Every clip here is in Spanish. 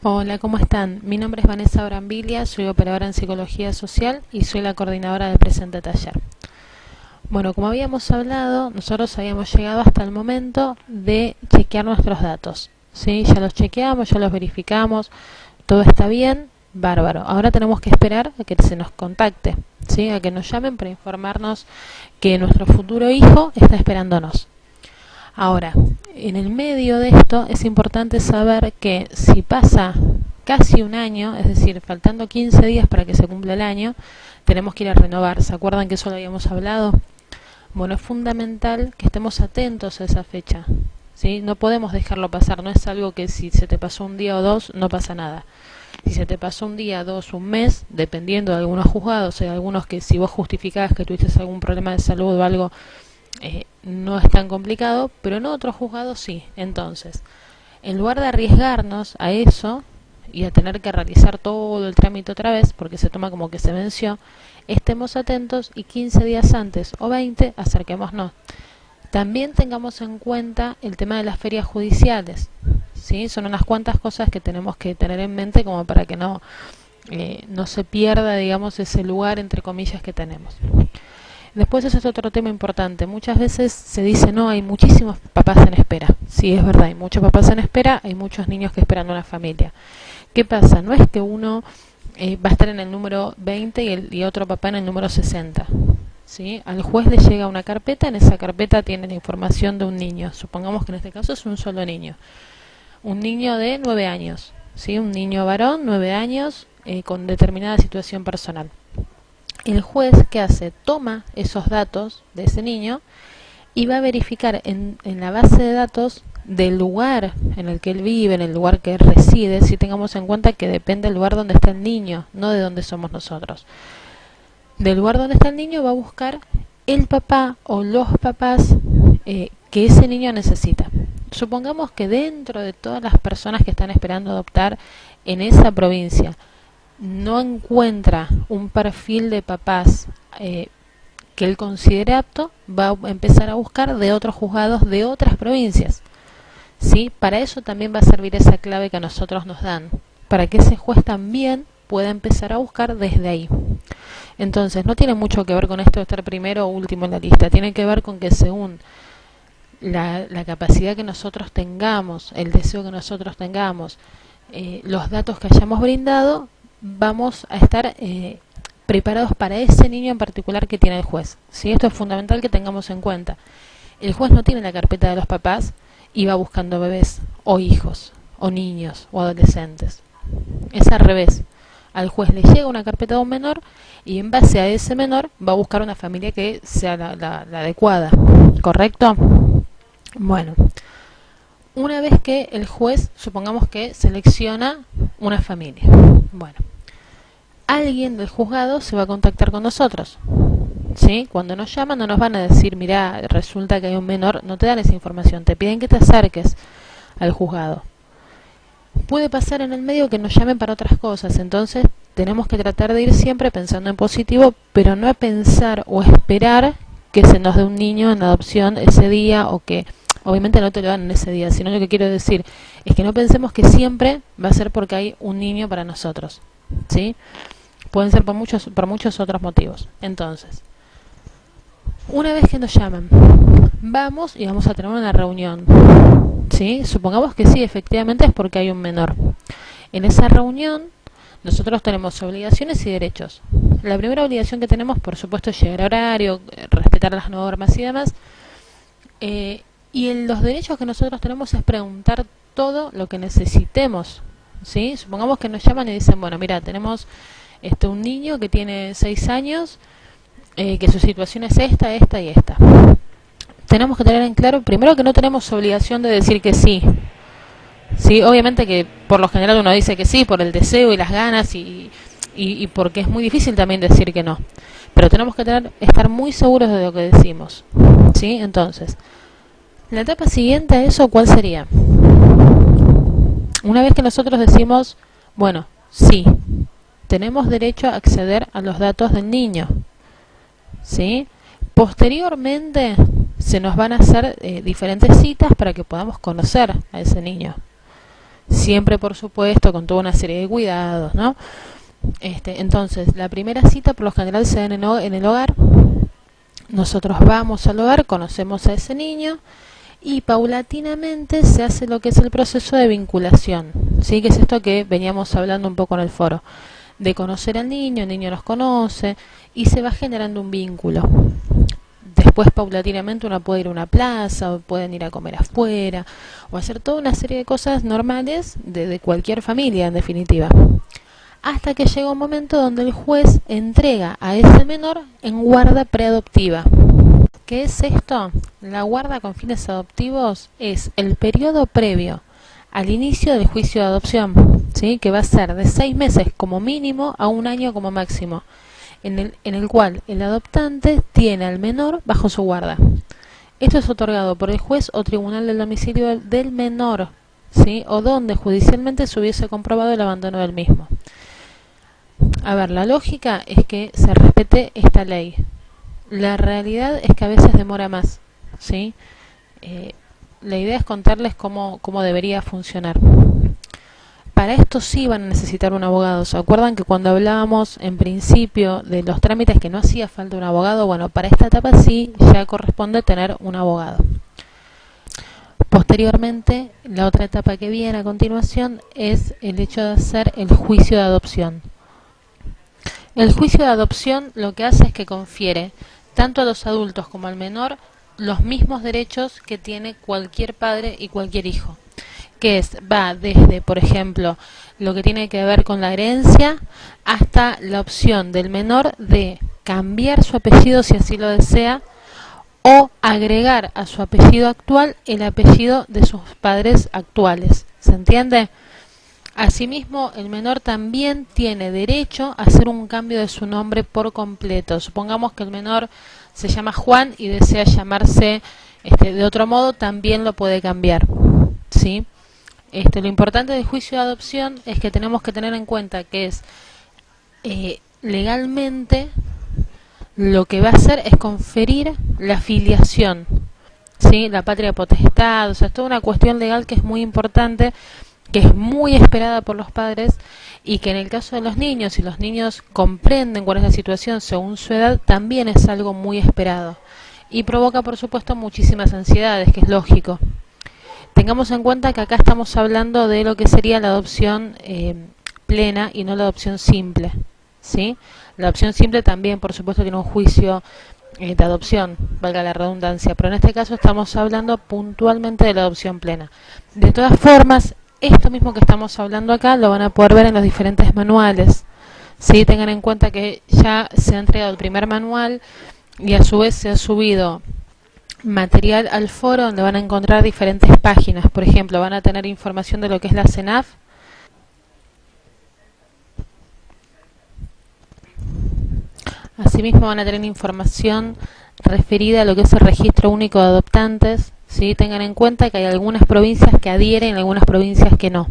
Hola, ¿cómo están? Mi nombre es Vanessa Brambilia, soy operadora en Psicología Social y soy la coordinadora del presente taller. Bueno, como habíamos hablado, nosotros habíamos llegado hasta el momento de chequear nuestros datos, ¿sí? Ya los chequeamos, ya los verificamos, todo está bien, bárbaro. Ahora tenemos que esperar a que se nos contacte, ¿sí? A que nos llamen para informarnos que nuestro futuro hijo está esperándonos. Ahora, en el medio de esto es importante saber que si pasa casi un año, es decir, faltando 15 días para que se cumpla el año, tenemos que ir a renovar. ¿Se acuerdan que eso lo habíamos hablado? Bueno, es fundamental que estemos atentos a esa fecha, ¿sí? No podemos dejarlo pasar, no es algo que si se te pasó un día o dos, no pasa nada. Si se te pasó un día, dos, un mes, dependiendo de algunos juzgados, hay algunos que si vos justificás que tuviste algún problema de salud o algo, no es tan complicado, pero en otros juzgados sí. Entonces, en lugar de arriesgarnos a eso y a tener que realizar todo el trámite otra vez, porque se toma como que se venció, estemos atentos y 15 días antes o 20 acerquémonos. También tengamos en cuenta el tema de las ferias judiciales, ¿sí? Son unas cuantas cosas que tenemos que tener en mente como para que no se pierda, digamos, ese lugar entre comillas que tenemos. Después ese es otro tema importante. Muchas veces se dice, no, hay muchísimos papás en espera. Sí, es verdad, hay muchos papás en espera, hay muchos niños que esperan una familia. ¿Qué pasa? No es que uno va a estar en el número 20 y otro papá en el número 60. ¿Sí? Al juez le llega una carpeta, en esa carpeta tiene la información de un niño. Supongamos que en este caso es un solo niño. Un niño de 9 años. ¿Sí? Un niño varón, 9 años, con determinada situación personal. El juez, ¿qué hace? Toma esos datos de ese niño y va a verificar en la base de datos del lugar en el que él vive, en el lugar que él reside, si tengamos en cuenta que depende del lugar donde está el niño, no de donde somos nosotros. Del lugar donde está el niño va a buscar el papá o los papás que ese niño necesita. Supongamos que dentro de todas las personas que están esperando adoptar en esa provincia, no encuentra un perfil de papás que él considere apto, va a empezar a buscar de otros juzgados de otras provincias. ¿Sí? Para eso también va a servir esa clave que a nosotros nos dan, para que ese juez también pueda empezar a buscar desde ahí. Entonces, no tiene mucho que ver con esto de estar primero o último en la lista, tiene que ver con que según la capacidad que nosotros tengamos, el deseo que nosotros tengamos, los datos que hayamos brindado, vamos a estar preparados para ese niño en particular que tiene el juez. ¿Sí? Esto es fundamental que tengamos en cuenta. El juez no tiene la carpeta de los papás y va buscando bebés o hijos o niños o adolescentes. Es al revés. Al juez le llega una carpeta de un menor y en base a ese menor va a buscar una familia que sea la adecuada. ¿Correcto? Bueno, una vez que el juez, supongamos que selecciona una familia. Bueno, alguien del juzgado se va a contactar con nosotros. ¿Sí? Cuando nos llaman no nos van a decir, mira, resulta que hay un menor, no te dan esa información, te piden que te acerques al juzgado. Puede pasar en el medio que nos llamen para otras cosas, entonces tenemos que tratar de ir siempre pensando en positivo, pero no a pensar o esperar que se nos dé un niño en adopción ese día o que obviamente no te lo dan en ese día, sino lo que quiero decir es que no pensemos que siempre va a ser porque hay un niño para nosotros, ¿sí? Pueden ser por muchos otros motivos. Entonces, una vez que nos llaman, vamos y vamos a tener una reunión, ¿sí? Supongamos que sí, efectivamente es porque hay un menor. En esa reunión nosotros tenemos obligaciones y derechos. La primera obligación que tenemos, por supuesto, es llegar a horario, respetar las normas y demás. Y los derechos que nosotros tenemos es preguntar todo lo que necesitemos, ¿sí? Supongamos que nos llaman y dicen, bueno, mira, tenemos un niño que tiene 6 años, que su situación es esta y esta. Tenemos que tener en claro, primero, que no tenemos obligación de decir que sí. Sí, obviamente que por lo general uno dice que sí por el deseo y las ganas y porque es muy difícil también decir que no. Pero tenemos que estar muy seguros de lo que decimos. ¿Sí? Entonces, la etapa siguiente a eso, ¿cuál sería? Una vez que nosotros decimos, bueno, sí, tenemos derecho a acceder a los datos del niño. ¿Sí? Posteriormente se nos van a hacer diferentes citas para que podamos conocer a ese niño. siempre por supuesto con toda una serie de cuidados, ¿no? Entonces, la primera cita por lo general se da en el hogar. Nosotros vamos al hogar, conocemos a ese niño y paulatinamente se hace lo que es el proceso de vinculación, ¿sí? Que es esto que veníamos hablando un poco en el foro, de conocer al niño, el niño nos conoce y se va generando un vínculo. Después paulatinamente uno puede ir a una plaza, o pueden ir a comer afuera, o hacer toda una serie de cosas normales de cualquier familia en definitiva. Hasta que llega un momento donde el juez entrega a ese menor en guarda preadoptiva. ¿Qué es esto? La guarda con fines adoptivos es el periodo previo al inicio del juicio de adopción, ¿sí? Que va a ser de 6 meses como mínimo a 1 año como máximo, en el cual el adoptante tiene al menor bajo su guarda. Esto es otorgado por el juez o tribunal del domicilio del menor, ¿sí? O donde judicialmente se hubiese comprobado el abandono del mismo. A ver, la lógica es que se respete esta ley. La realidad es que a veces demora más, ¿sí? La idea es contarles cómo debería funcionar. Para esto sí van a necesitar un abogado. ¿Se acuerdan que cuando hablábamos en principio de los trámites que no hacía falta un abogado? Bueno, para esta etapa sí ya corresponde tener un abogado. Posteriormente, la otra etapa que viene a continuación es el hecho de hacer el juicio de adopción. El juicio de adopción lo que hace es que confiere tanto a los adultos como al menor los mismos derechos que tiene cualquier padre y cualquier hijo. Va desde, por ejemplo, lo que tiene que ver con la herencia, hasta la opción del menor de cambiar su apellido si así lo desea, o agregar a su apellido actual el apellido de sus padres actuales. ¿Se entiende? Asimismo, el menor también tiene derecho a hacer un cambio de su nombre por completo. Supongamos que el menor se llama Juan y desea llamarse de otro modo, también lo puede cambiar, ¿sí? Lo importante del juicio de adopción es que tenemos que tener en cuenta que es legalmente lo que va a hacer es conferir la filiación, ¿sí? La patria potestad, o sea, es toda una cuestión legal que es muy importante, que es muy esperada por los padres y que en el caso de los niños, si los niños comprenden cuál es la situación según su edad, también es algo muy esperado y provoca por supuesto muchísimas ansiedades, que es lógico. Tengamos en cuenta que acá estamos hablando de lo que sería la adopción plena y no la adopción simple, ¿sí? La adopción simple también por supuesto tiene un juicio de adopción, valga la redundancia, pero en este caso estamos hablando puntualmente de la adopción plena. De todas formas, esto mismo que estamos hablando acá lo van a poder ver en los diferentes manuales, ¿sí? Tengan en cuenta que ya se ha entregado el primer manual y a su vez se ha subido material al foro donde van a encontrar diferentes páginas. Por ejemplo, van a tener información de lo que es la CENAF, asimismo van a tener información referida a lo que es el registro único de adoptantes, ¿sí? Tengan en cuenta que hay algunas provincias que adhieren y algunas provincias que no.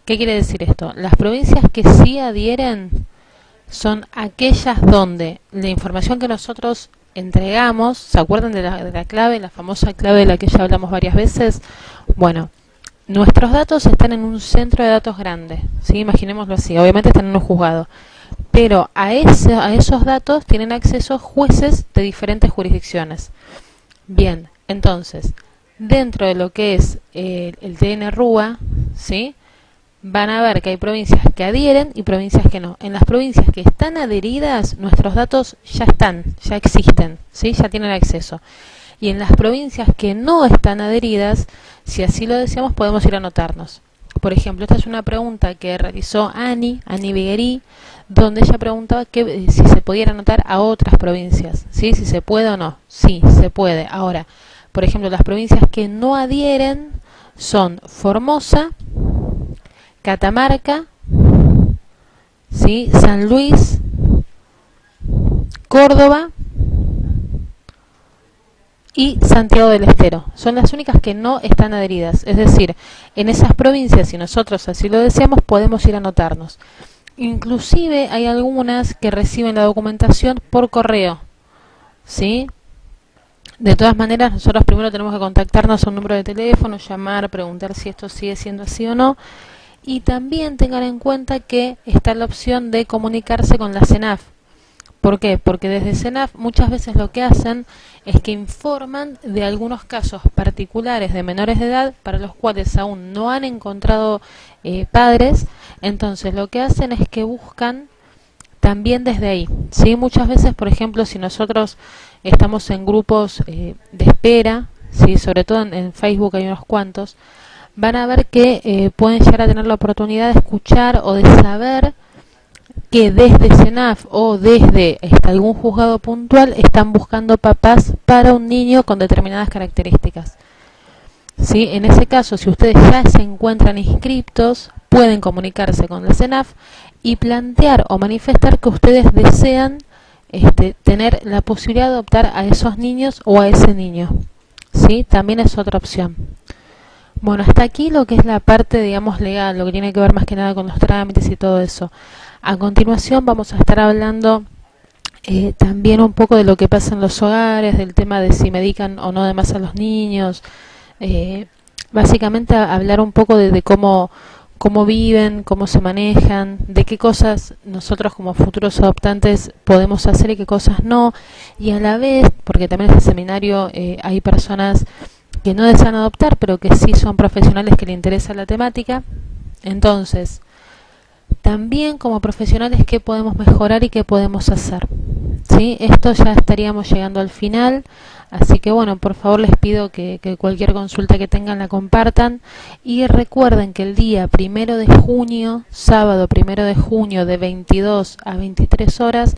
¿Qué quiere decir esto? Las provincias que sí adhieren son aquellas donde la información que nosotros entregamos, ¿se acuerdan de la clave, la famosa clave de la que ya hablamos varias veces? Bueno, nuestros datos están en un centro de datos grande, ¿sí? Imaginémoslo así, obviamente están en un juzgado, pero a esos datos tienen acceso jueces de diferentes jurisdicciones. Bien, entonces, dentro de lo que es el TN-RUA, ¿sí? Van a ver que hay provincias que adhieren y provincias que no. En las provincias que están adheridas, nuestros datos ya están, ya existen, ¿sí? Ya tienen acceso. Y en las provincias que no están adheridas, si así lo deseamos, podemos ir a anotarnos. Por ejemplo, esta es una pregunta que realizó Ani Viguerí, donde ella preguntaba si se pudiera anotar a otras provincias, ¿sí? Si se puede o no. Sí, se puede. Ahora, por ejemplo, las provincias que no adhieren son Formosa, Catamarca, ¿sí? San Luis, Córdoba y Santiago del Estero. Son las únicas que no están adheridas. Es decir, en esas provincias, si nosotros así lo deseamos, podemos ir a anotarnos. Inclusive hay algunas que reciben la documentación por correo, ¿sí? De todas maneras, nosotros primero tenemos que contactarnos a un número de teléfono, llamar, preguntar si esto sigue siendo así o no. Y también tengan en cuenta que está la opción de comunicarse con la CENAF. ¿Por qué? Porque desde CENAF muchas veces lo que hacen es que informan de algunos casos particulares de menores de edad para los cuales aún no han encontrado padres. Entonces lo que hacen es que buscan también desde ahí, ¿sí? Muchas veces, por ejemplo, si nosotros estamos en grupos de espera, ¿sí? Sobre todo en Facebook hay unos cuantos, van a ver que pueden llegar a tener la oportunidad de escuchar o de saber que desde CENAF o desde algún juzgado puntual están buscando papás para un niño con determinadas características. ¿Sí? En ese caso, si ustedes ya se encuentran inscriptos, pueden comunicarse con la CENAF y plantear o manifestar que ustedes desean tener la posibilidad de adoptar a esos niños o a ese niño. ¿Sí? También es otra opción. Bueno, hasta aquí lo que es la parte, digamos, legal, lo que tiene que ver más que nada con los trámites y todo eso. A continuación vamos a estar hablando también un poco de lo que pasa en los hogares, del tema de si medican o no de más a los niños. Básicamente hablar un poco de cómo viven, cómo se manejan, de qué cosas nosotros como futuros adoptantes podemos hacer y qué cosas no. Y a la vez, porque también en este seminario hay personas que no desean adoptar, pero que sí son profesionales que les interesa la temática. Entonces, también como profesionales, ¿qué podemos mejorar y qué podemos hacer? ¿Sí? Esto ya estaríamos llegando al final, así que bueno, por favor les pido que cualquier consulta que tengan la compartan y recuerden que el día 1 de junio, sábado 1 de junio de 22 a 23 horas,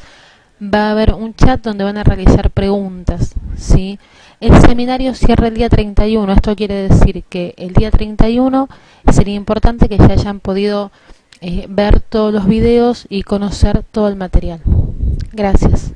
va a haber un chat donde van a realizar preguntas, ¿sí? El seminario cierra el día 31, esto quiere decir que el día 31 sería importante que ya hayan podido ver todos los videos y conocer todo el material. Gracias.